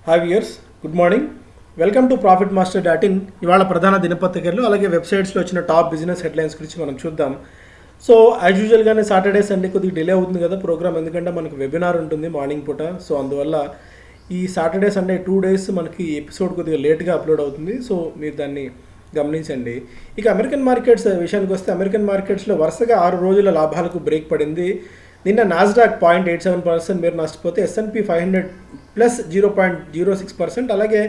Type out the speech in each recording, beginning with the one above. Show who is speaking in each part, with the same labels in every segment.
Speaker 1: Hi viewers, good morning. Welcome to profit master dot in. ఇవాళ ప్రధాన దినపత్రికలు అలాగే వెబ్సైట్స్లో వచ్చిన టాప్ బిజినెస్ హెడ్లైన్స్ గురించి మనం చూద్దాం. సో యాజ్ యూజువల్గానే సాటర్డే సండే కొద్దిగా డిలే అవుతుంది కదా ప్రోగ్రామ్, ఎందుకంటే మనకు వెబినార్ ఉంటుంది మార్నింగ్ పూట. సో అందువల్ల ఈ సాటర్డే సండే 2 days మనకి ఎపిసోడ్ కొద్దిగా లేట్గా అప్లోడ్ అవుతుంది. సో మీరు దాన్ని గమనించండి. ఇక అమెరికన్ మార్కెట్స్ విషయానికి వస్తే, అమెరికన్ మార్కెట్స్లో వరుసగా 6 రోజుల లాభాలకు బ్రేక్ పడింది. నిన్న నాస్డాక్ 0.87% మీరు నష్టపోతే, S&P 500 ప్లస్ 0.06%, అలాగే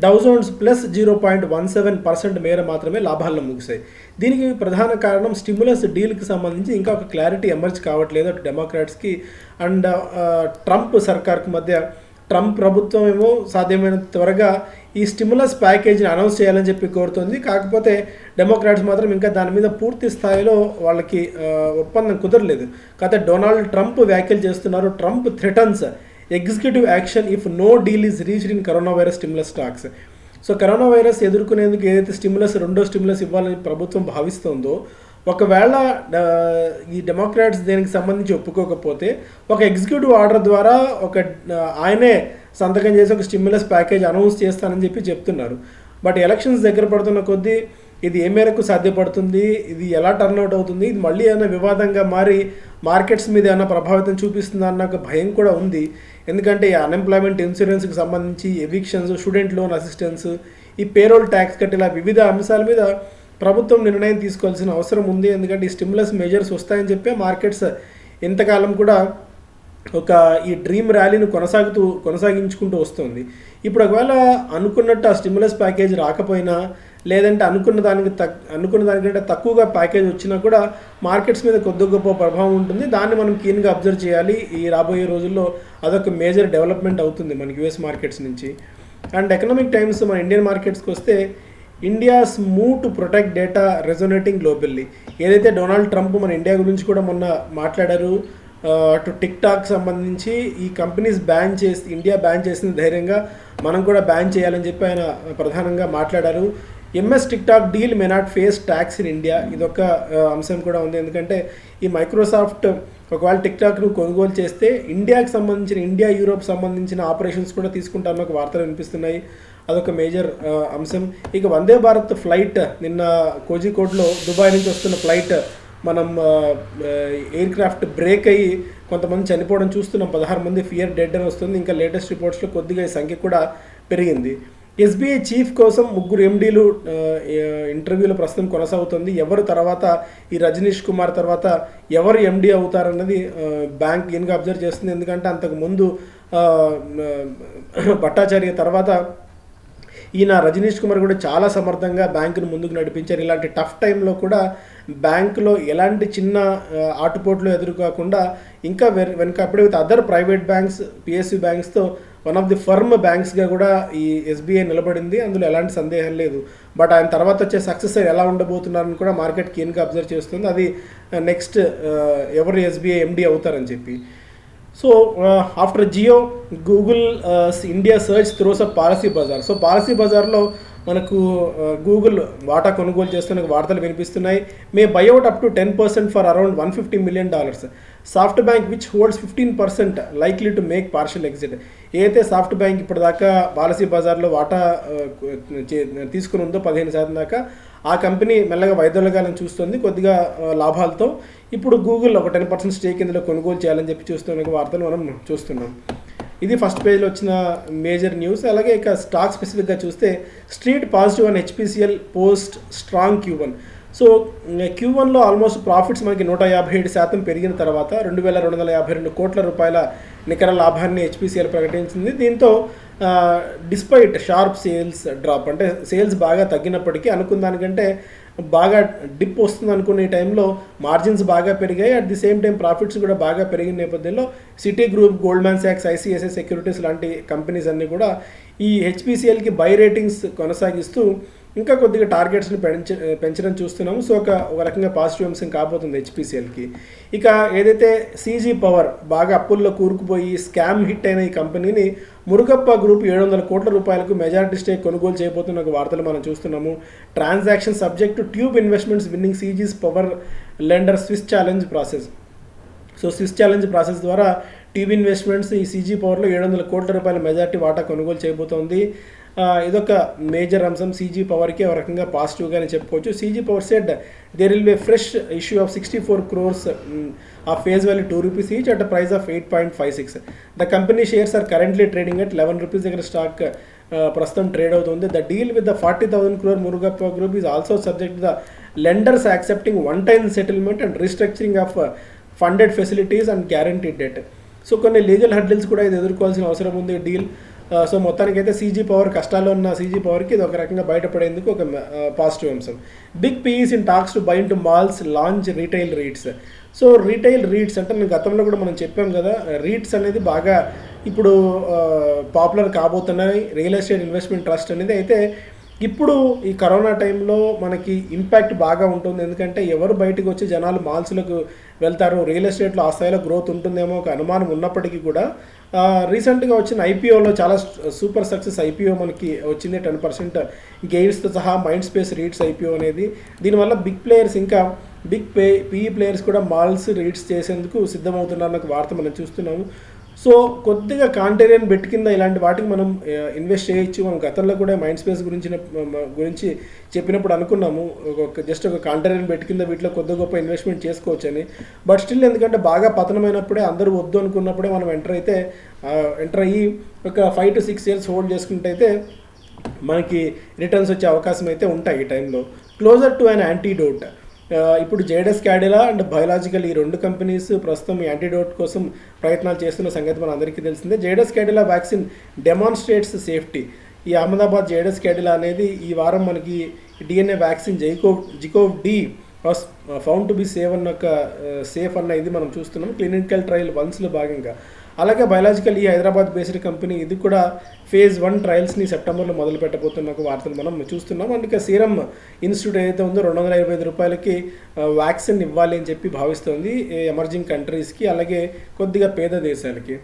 Speaker 1: డౌజోన్స్ ప్లస్ 0.17% మేర మాత్రమే లాభాల్లో ముగిశాయి. దీనికి ప్రధాన కారణం స్టిమ్యులస్ డీల్కి సంబంధించి ఇంకా ఒక క్లారిటీ ఎమర్జ్ కావట్లేదు అటు డెమోక్రాట్స్కి అండ్ ట్రంప్ సర్కార్కి మధ్య. ట్రంప్ ప్రభుత్వం ఏమో సాధ్యమైనంత త్వరగా ఈ స్టిమ్యులస్ ప్యాకేజీని అనౌన్స్ చేయాలని చెప్పి కోరుతుంది. కాకపోతే డెమోక్రాట్స్ మాత్రం ఇంకా దాని మీద పూర్తి స్థాయిలో వాళ్ళకి ఒప్పందం కుదరలేదు. కాకపోతే డొనాల్డ్ ట్రంప్ వ్యాఖ్యలు చేస్తున్నారు. Trump threatens executive action if no deal is reached in corona virus stimulus talks. So corona virus ఎదుర్కొనేందుకు ఏదైతే రెండో స్టిమ్యులస్ ఇవ్వాలని ప్రభుత్వం భావిస్తుందో, ఒకవేళ ఈ డెమోక్రాట్స్ దీనికి సంబంధించి ఒప్పుకోకపోతే ఒక ఎగ్జిక్యూటివ్ ఆర్డర్ ద్వారా ఆయనే సంతకం చేసి ఒక స్టిమ్యులస్ ప్యాకేజ్ అనౌన్స్ చేస్తానని చెప్పి చెప్తున్నారు. బట్ ఎలక్షన్స్ దగ్గర పడుతున్న కొద్దీ ఇది ఏ మేరకు సాధ్యపడుతుంది, ఇది ఎలా టర్న్అవుట్ అవుతుంది, ఇది మళ్ళీ ఏమైనా వివాదంగా మారి మార్కెట్స్ మీద ఏమైనా ప్రభావితం చూపిస్తుందా అన్న ఒక భయం కూడా ఉంది. ఎందుకంటే ఈ అన్ఎంప్లాయ్మెంట్ ఇన్సూరెన్స్కి సంబంధించి, ఎవిక్షన్స్, స్టూడెంట్ లోన్ అసిస్టెన్స్, ఈ పేరోల్ ట్యాక్స్ కట్, ఇలా వివిధ అంశాల మీద ప్రభుత్వం నిర్ణయం తీసుకోవాల్సిన అవసరం ఉంది. ఎందుకంటే ఈ స్టిమ్యులస్ మెజర్స్ వస్తాయని చెప్పే మార్కెట్స్ ఇంతకాలం కూడా ఒక ఈ డ్రీమ్ ర్యాలీని కొనసాగించుకుంటూ వస్తుంది. ఇప్పుడు ఒకవేళ అనుకున్నట్టు ఆ స్టిమ్యులస్ ప్యాకేజ్ రాకపోయినా, లేదంటే అనుకున్న దానికంటే తక్కువగా ప్యాకేజ్ వచ్చినా కూడా మార్కెట్స్ మీద కొద్ది గొప్ప ప్రభావం ఉంటుంది. దాన్ని మనం కీన్గా అబ్జర్వ్ చేయాలి. ఈ రాబోయే రోజుల్లో అదొక మేజర్ డెవలప్మెంట్ అవుతుంది మనకి యూఎస్ మార్కెట్స్ నుంచి. అండ్ ఎకనామిక్ టైమ్స్ మన ఇండియన్ మార్కెట్స్కి వస్తే, India's move to protect data resonating globally. ఏదైతే డొనాల్డ్ ట్రంప్ మన ఇండియా గురించి కూడా మొన్న మాట్లాడారు, అటు టిక్ టాక్ సంబంధించి ఈ కంపెనీస్ ఇండియా బ్యాన్ చేసిన ధైర్యంగా మనం కూడా బ్యాన్ చేయాలని చెప్పి ఆయన ప్రధానంగా మాట్లాడారు. MS tick talk deal may not face tax in India, ఇదొక అంశం కూడా ఉంది. ఎందుకంటే ఈ మైక్రోసాఫ్ట్ ఒకవేళ టిక్ టాక్ను కొనుగోలు చేస్తే ఇండియా యూరోప్ సంబంధించిన ఆపరేషన్స్ కూడా తీసుకుంటామని ఒక వార్తలు వినిపిస్తున్నాయి. అదొక మేజర్ అంశం. ఇక వందే భారత్ ఫ్లైట్ నిన్న కోజికోడ్లో దుబాయ్ నుంచి వస్తున్న ఫ్లైట్ మనం ఎయిర్ క్రాఫ్ట్ బ్రేక్ అయ్యి కొంతమంది చనిపోవడం చూస్తున్నాం. 16 మంది ఫియర్ డెడ్ అని వస్తుంది. ఇంకా లేటెస్ట్ రిపోర్ట్స్లో కొద్దిగా ఈ సంఖ్య కూడా పెరిగింది. ఎస్బీఐ చీఫ్ కోసం 3 MDలు ఇంటర్వ్యూలో ప్రస్తుతం కొనసాగుతుంది. ఎవరు తర్వాత ఈ రజనీష్ కుమార్ తర్వాత ఎవరు ఎండీ అవుతారన్నది బ్యాంక్ ఈయనగా అబ్జర్వ్ చేస్తుంది. ఎందుకంటే అంతకుముందు భట్టాచార్య తర్వాత ఈయన రజనీష్ కుమార్ కూడా చాలా సమర్థంగా బ్యాంకును ముందుకు నడిపించారు. ఇలాంటి టఫ్ టైంలో కూడా బ్యాంకులో ఎలాంటి చిన్న ఆటుపోట్లు ఎదుర్కోకుండా ఇంకా వెనకప్పుడు with other private banks, PSU బ్యాంక్స్తో వన్ ఆఫ్ ది ఫర్మ్ బ్యాంక్స్గా కూడా ఈ ఎస్బీఐ నిలబడింది. అందులో ఎలాంటి సందేహం లేదు. బట్ ఆయన తర్వాత వచ్చే సక్సెస్ ఎలా ఉండబోతున్నారని కూడా మార్కెట్ కీన్గా అబ్జర్వ్ చేస్తుంది. అది నెక్స్ట్ ఎవరు ఎస్బీఐ ఎండీ అవుతారని చెప్పి. So after Jio, Google India search throws up Policybazaar. So policy బజార్లో మనకు గూగుల్ వాటా కొనుగోలు చేస్తున్న వార్తలు వినిపిస్తున్నాయి. May buyout up to 10% for around $150 million. SoftBank which holds 15% likely to make partial exit. ఏదైతే సాఫ్ట్ బ్యాంక్ ఇప్పటిదాకా పాలసీ బజార్లో వాటా తీసుకుని ఉందో 15% దాకా, ఆ కంపెనీ మెల్లగా వైదొలగాలని చూస్తుంది కొద్దిగా లాభాలతో. ఇప్పుడు గూగుల్ ఒక 10% స్టేక్ ఇందులో కొనుగోలు చేయాలని చెప్పి చూస్తున్న వార్తలు మనం చూస్తున్నాం. ఇది ఫస్ట్ పేజ్లో వచ్చిన మేజర్ న్యూస్. అలాగే ఇక స్టాక్ స్పెసిఫిక్గా చూస్తే, స్ట్రీట్ పాజిటివ్ అని HPCL post strong Q1. So Q1లో ఆల్మోస్ట్ ప్రాఫిట్స్ మనకి 157% పెరిగిన తర్వాత 2,252 కోట్ల రూపాయల నికర లాభాన్ని హెచ్పిసిఎల్ ప్రకటించింది. దీంతో డిస్పైట్ షార్ప్ సేల్స్ డ్రాప్, అంటే సేల్స్ బాగా తగ్గినప్పటికీ అనుకున్న దానికంటే బాగా డిప్ వస్తుంది అనుకునే టైంలో మార్జిన్స్ బాగా పెరిగాయి. At the same time profits కూడా బాగా పెరిగిన నేపథ్యంలో city group, Goldman socks, ICICI securities లాంటి కంపెనీస్ అన్నీ కూడా ఈ హెచ్పిసిఎల్కి బై రేటింగ్స్ కొనసాగిస్తూ ఇంకా కొద్దిగా టార్గెట్స్ని పెంచడం చూస్తున్నాము. సో ఒక రకంగా పాజిటివ్ అంశం కాబోతుంది హెచ్పిసిఎల్కి. ఇక ఏదైతే సీజీ పవర్ బాగా అప్పుల్లో కూరుకుపోయి స్కామ్ హిట్ అయిన ఈ కంపెనీని మురుగప్ప గ్రూప్ 700 కోట్ల రూపాయలకు మెజారిటీ స్టేక్ కొనుగోలు చేయబోతున్న ఒక వార్తలు మనం చూస్తున్నాము. Transaction subject to tube investments winning CG's power lender Swiss challenge process. So Swiss challenge process ద్వారా టీవీ ఇన్వెస్ట్మెంట్స్ ఈ సీజీ పవర్లో 700 కోట్ల రూపాయల మెజార్టీ వాటా కొనుగోలు చేయబోతోంది. ఇదొక మేజర్ అంశం సీజీ పవర్కి ఒక రకంగా పాజిటివ్గానే చెప్పుకోవచ్చు. CG power said there will be fresh issue of 64 crores a face value ₹2 each at price of 8.56. The company shares are currently trading at ₹11 దగ్గర స్టాక్ ప్రస్తుతం ట్రేడ్ అవుతుంది. The deal with the 40,000 crore Murugappa group is also subject the lenders accepting one time settlement and restructuring of funded facilities and guaranteed debt. So కొన్ని legal hurdles కూడా ఇది ఎదుర్కోవాల్సిన అవసరం ఉంది deal. So మొత్తానికైతే సీజీ పవర్ కష్టాల్లో ఉన్న సీజీ పవర్కి ఇది ఒక రకంగా బయటపడేందుకు ఒక పాజిటివ్ అంశం. Big PEs in talks to buy in to malls launch retail REITs. So retail REITs అంటే నేను గతంలో కూడా మనం చెప్పాం కదా, రీట్స్ అనేది బాగా ఇప్పుడు పాపులర్ కాబోతున్నాయి. రియల్ ఎస్టేట్ ఇన్వెస్ట్మెంట్ ట్రస్ట్ అనేది అయితే ఇప్పుడు ఈ కరోనా టైంలో మనకి ఇంపాక్ట్ బాగా ఉంటుంది. ఎందుకంటే ఎవరు బయటకు వచ్చి జనాలు మాల్స్లకు వెళ్తారు, రియల్ ఎస్టేట్లో ఆ స్థాయిలో గ్రోత్ ఉంటుందేమో ఒక అనుమానం ఉన్నప్పటికీ కూడా రీసెంట్గా వచ్చిన ఐపీఓలో చాలా సూపర్ సక్సెస్ ఐపీఓ మనకి వచ్చింది. 10% గెయిన్స్తో సహా మైండ్ స్పేస్ రీట్స్ ఐపీఓ అనేది. దీనివల్ల బిగ్ ప్లేయర్స్ ఇంకా బిగ్ పీఈ ప్లేయర్స్ కూడా మాల్స్ రీట్స్ చేసేందుకు సిద్ధమవుతున్నారన్న వార్త మనం చూస్తున్నాము. సో కొద్దిగా కాంటేరియన్ బెట్ కింద ఇలాంటి వాటికి మనం ఇన్వెస్ట్ చేయొచ్చు. మనం గతంలో కూడా మైండ్ స్పేస్ గురించి చెప్పినప్పుడు అనుకున్నాము జస్ట్ ఒక కాంటేరియన్ బెట్ కింద వీటిలో కొద్ది గొప్ప ఇన్వెస్ట్మెంట్ చేసుకోవచ్చు అని. బట్ స్టిల్ ఎందుకంటే బాగా పతనమైనప్పుడే అందరూ వద్దు అనుకున్నప్పుడే మనం ఎంటర్ అయ్యి ఒక 5 to 6 years హోల్డ్ చేసుకుంటే అయితే మనకి రిటర్న్స్ వచ్చే అవకాశం అయితే ఉంటాయి ఈ టైంలో. Closer to an antidote. ఇప్పుడు జైడస్ క్యాడిలా అండ్ బయోలాజికల్ ఈ 2 కంపెనీస్ ప్రస్తుతం యాంటీడోట్ కోసం ప్రయత్నాలు చేస్తున్న సంగతి మన అందరికీ తెలిసిందే. Zydus Cadila vaccine demonstrates safety. ఈ అహ్మదాబాద్ జైడస్ క్యాడిలా అనేది ఈ వారం మనకి DNA vaccine ZyCoV D found to be safe అన్న ఇది మనం చూస్తున్నాం క్లినికల్ ట్రయల్ 1లో భాగంగా. అలాగే బయోలాజికల్ ఈ హైదరాబాద్ బేస్డ్ కంపెనీ ఇది కూడా phase 1 ట్రయల్స్ని సెప్టెంబర్లో మొదలు పెట్టబోతున్న వార్తలు మనం చూస్తున్నాం. అందుకే సీరం ఇన్స్టిట్యూట్ ఏదైతే ఉందో ₹225 వ్యాక్సిన్ ఇవ్వాలి అని చెప్పి భావిస్తోంది ఎమర్జింగ్ కంట్రీస్కి, అలాగే కొద్దిగా పేద దేశాలకి.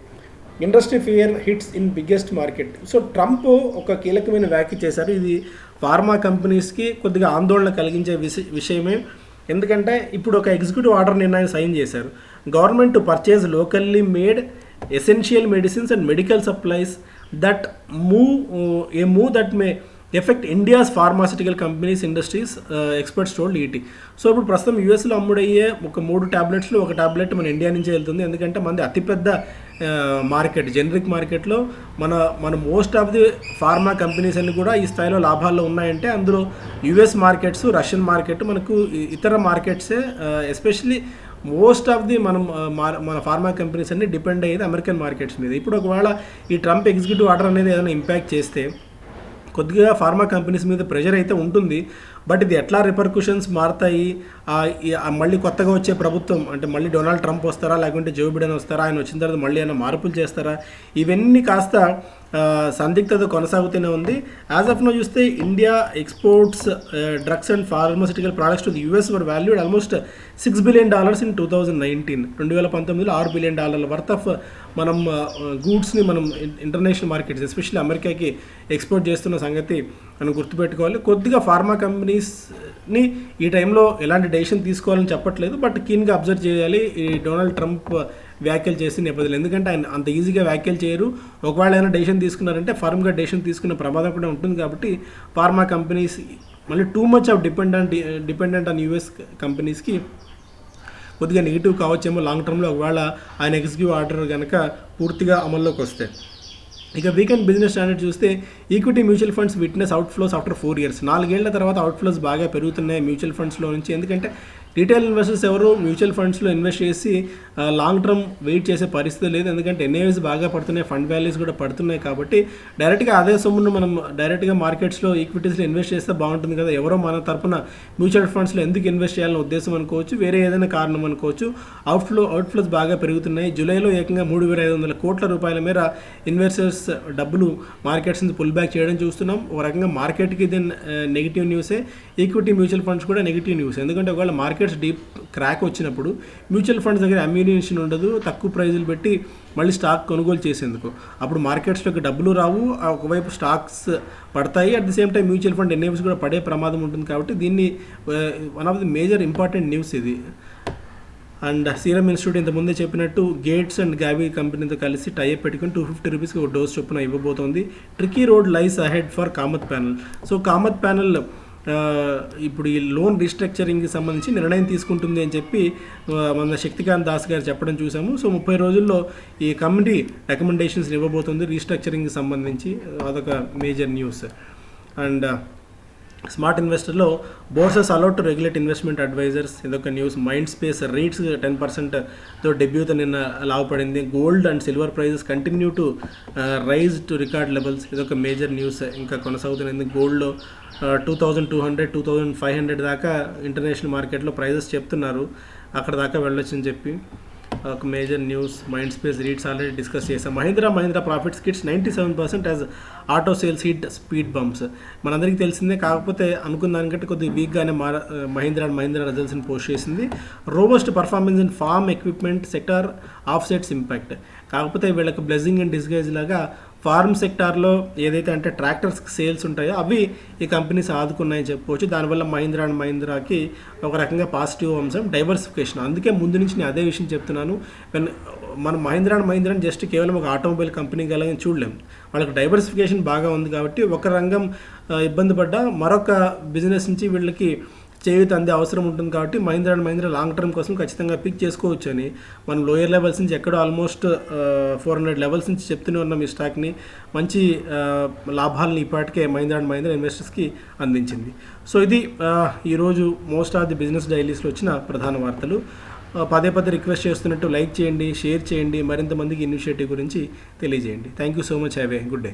Speaker 1: Industry fear hits in biggest market. So Trump ఒక కీలకమైన వ్యాఖ్య చేశారు. ఇది ఫార్మా కంపెనీస్కి కొద్దిగా ఆందోళన కలిగించే విషయమే. ఎందుకంటే ఇప్పుడు ఒక ఎగ్జిక్యూటివ్ ఆర్డర్ నిర్ణయం సైన్ చేశారు. Government to purchase locally made essential medicines and medical supplies that move that may affect India's pharmaceutical companies industries, experts told ET. So ఇప్పుడు ప్రస్తుతం యూఎస్లో అమ్ముడయ్యే ఒక 3 ట్యాబ్లెట్స్లో ఒక ట్యాబ్లెట్ మన ఇండియా నుంచే వెళ్తుంది. ఎందుకంటే మనది అతిపెద్ద మార్కెట్, జనరిక్ మార్కెట్లో మన most of the pharma companies అన్ని కూడా ఈ స్థాయిలో లాభాల్లో ఉన్నాయంటే అందులో యూఎస్ మార్కెట్స్, రష్యన్ మార్కెట్, మనకు ఇతర మార్కెట్సే ఎస్పెషల్లీ మోస్ట్ ఆఫ్ ది మన ఫార్మా కంపెనీస్ అన్ని డిపెండ్ అయ్యేది అమెరికన్ మార్కెట్స్ మీద. ఇప్పుడు ఒకవేళ ఈ ట్రంప్ ఎగ్జిక్యూటివ్ ఆర్డర్ అనేది ఏదైనా ఇంపాక్ట్ చేస్తే కొద్దిగా ఫార్మా కంపెనీస్ మీద ప్రెషర్ అయితే ఉంటుంది. బట్ ఇది ఎట్లా రిపర్కుషన్స్ మారుతాయి, మళ్ళీ కొత్తగా వచ్చే ప్రభుత్వం అంటే మళ్ళీ డొనాల్డ్ ట్రంప్ వస్తారా లేకుంటే జో బిడెన్ వస్తారా, ఆయన వచ్చిన తర్వాత మళ్ళీ ఏమైనా మార్పులు చేస్తారా, ఇవన్నీ కాస్త సందిగ్ధత కొనసాగుతూనే ఉంది. యాజ్ ఆఫ్ నో చూస్తే India exports drugs and pharmaceutical products to the US were valued almost $6 billion in 2019. 2019లో $6 billion worth of మనం గూడ్స్ని మనం ఇంటర్నేషనల్ మార్కెట్స్ ఎస్పెషల్లీ అమెరికాకి ఎక్స్పోర్ట్ చేస్తున్న సంగతి మనం గుర్తుపెట్టుకోవాలి. కొద్దిగా ఫార్మా కంపెనీస్ని ఈ టైంలో ఎలాంటి డెసిషన్ తీసుకోవాలని చెప్పట్లేదు, బట్ కీన్గా అబ్జర్వ్ చేయాలి ఈ డొనాల్డ్ ట్రంప్ వ్యాఖ్యలు చేసే నేపథ్యంలో. ఎందుకంటే ఆయన అంత ఈజీగా వ్యాఖ్యలు చేయరు. ఒకవేళ అయినా డెసిషన్ తీసుకున్నారంటే ఫర్మ్గా డెసిషన్ తీసుకునే ప్రమాదం కూడా ఉంటుంది. కాబట్టి ఫార్మా కంపెనీస్ మళ్ళీ too much of dependent on US కంపెనీస్కి కొద్దిగా నెగిటివ్ కావచ్చేమో లాంగ్ టర్మ్లో ఒకవేళ ఆయన ఎగ్జిక్యూటివ్ ఆర్డర్ కనుక పూర్తిగా అమల్లోకి వస్తే. ఇక వీకెండ్ బిజినెస్ స్టాండర్డ్ చూస్తే equity mutual funds witness outflows after 4 years. 4 ఏళ్ల తర్వాత అవుట్ఫ్లోస్ బాగా పెరుగుతున్నాయి మ్యూచువల్ ఫండ్స్లో నుంచి. ఎందుకంటే రీటైల్ ఇన్వెస్టర్స్ ఎవరు మ్యూచువల్ ఫండ్స్లో ఇన్వెస్ట్ చేసి లాంగ్ టర్మ్ వెయిట్ చేసే పరిస్థితి లేదు. ఎందుకంటే ఎన్ఏవిస్ బాగా పడుతున్నాయి, ఫండ్ వాల్యూస్ కూడా పడుతున్నాయి. కాబట్టి డైరెక్ట్గా అదే సొమ్మును మనం డైరెక్ట్గా మార్కెట్స్లో ఈక్విటీస్లో ఇన్వెస్ట్ చేస్తే బాగుంటుంది కదా, ఎవరో మన తరపున మ్యూచువల్ ఫండ్స్లో ఎందుకు ఇన్వెస్ట్ చేయాలని ఉద్దేశం అనుకోవచ్చు, వేరే ఏదైనా కారణం అనుకోవచ్చు. అవుట్ఫ్లోస్ బాగా పెరుగుతున్నాయి. జూలైలో ఏకంగా 3,500 కోట్ల రూపాయల మేర ఇన్వెస్టర్స్ డబ్బులు మార్కెట్స్ నుంచి పుల్ బ్యాక్ చేయడం చూస్తున్నాం. ఒక రకంగా మార్కెట్కి ఇది నెగిటివ్ న్యూసే, ఈక్విటీ మ్యూచువల్ ఫండ్స్ కూడా నెగిటివ్ న్యూస్. ఎందుకంటే ఒకవేళ మార్కెట్స్ డీప్ క్రాక్ వచ్చినప్పుడు మ్యూచువల్ ఫండ్స్ దగ్గర అమ్యూనిషన్ ఉండదు, తక్కువ ప్రైజులు పెట్టి మళ్ళీ స్టాక్ కొనుగోలు చేసేందుకు. అప్పుడు మార్కెట్స్లోకి డబ్బులు రావు, ఒకవైపు స్టాక్స్ పడతాయి, at the same time mutual fund NAVs కూడా పడే ప్రమాదం ఉంటుంది. కాబట్టి దీన్ని one of the major important news ఇది. అండ్ సీరం ఇన్స్టిట్యూట్ ఇంతకుముందే చెప్పినట్టు గేట్స్ అండ్ గ్యావీ కంపెనీతో కలిసి టైప్ పెట్టుకుని 250 రూపీస్కి ఒక డోస్ చొప్పున ఇవ్వబోతోంది. Tricky road lies ahead for Kamath panel. So Kamath panel ఇప్పుడు ఈ లోన్ రీస్ట్రక్చరింగ్కి సంబంధించి నిర్ణయం తీసుకుంటుంది అని చెప్పి మన శక్తికాంత్ దాస్ గారు చెప్పడం చూసాము. సో 30 రోజుల్లో ఈ కమిటీ రికమెండేషన్స్ ఇవ్వబోతుంది రీస్ట్రక్చరింగ్కి సంబంధించి. అదొక మేజర్ న్యూస్. అండ్ స్మార్ట్ ఇన్వెస్టర్లో bourses allowed to regulate investment advisers, ఇదొక న్యూస్. మైండ్ స్పేస్ రేట్స్ 10%తో డెబ్యూతో నిన్న లాభపడింది. Gold and silver prices continue to rise to record levels, ఇదొక మేజర్ న్యూస్ ఇంకా కొనసాగుతుంది. గోల్డ్లో 2200, 2500 దాకా ఇంటర్నేషనల్ మార్కెట్లో ప్రైజెస్ చెప్తున్నారు, అక్కడ దాకా వెళ్ళొచ్చు అని చెప్పి ఒక major news. Mindspace REITs already discuss చేసాం. Mahindra profits kits 97% as auto sales hit speed bumps. మనందరికీ తెలిసిందే, కాకపోతే అనుకున్న దానికంటే కొద్దిగా వీక్గానే మహీంద్రా రిజల్ట్స్ని పోస్ట్ చేసింది. Robust performance in farm equipment sector offsets impact. కాకపోతే వీళ్ళకి బ్లెస్సింగ్ అండ్ డిస్గైజ్ లాగా ఫార్మ్ సెక్టార్లో ఏదైతే అంటే ట్రాక్టర్స్కి సేల్స్ ఉంటాయో అవి ఈ కంపెనీస్ ఆదుకున్నాయని చెప్పుకోవచ్చు. దానివల్ల మహీంద్రాకి ఒక రకంగా పాజిటివ్ అంశం డైవర్సిఫికేషన్. అందుకే ముందు నుంచి నేను అదే విషయం చెప్తున్నాను. మనం మహీంద్రా జస్ట్ కేవలం ఒక ఆటోమొబైల్ కంపెనీ కలిగి చూడలేం. వాళ్ళకి డైవర్సిఫికేషన్ బాగా ఉంది కాబట్టి ఒక రంగం ఇబ్బంది పడ్డా మరొక బిజినెస్ నుంచి వీళ్ళకి చేయూత అందే అవసరం ఉంటుంది. కాబట్టి మహీంద్రా లాంగ్ టర్మ్ కోసం ఖచ్చితంగా పిక్ చేసుకోవచ్చు అని మనం లోయర్ లెవెల్స్ నుంచి ఎక్కడో ఆల్మోస్ట్ 400 లెవెల్స్ నుంచి చెప్తూనే ఉన్నాం. ఈ స్టాక్ని మంచి లాభాలని ఇప్పటికే మహీంద్రా ఇన్వెస్టర్స్కి అందించింది. సో ఇది ఈరోజు మోస్ట్ ఆఫ్ ది బిజినెస్ డైలీస్లో వచ్చిన ప్రధాన వార్తలు. పదే రిక్వెస్ట్ చేస్తున్నట్టు లైక్ చేయండి, షేర్ చేయండి, మరింత మందికి ఇనిషియేటివ్ గురించి తెలియజేయండి. Thank you so much. Have a good day.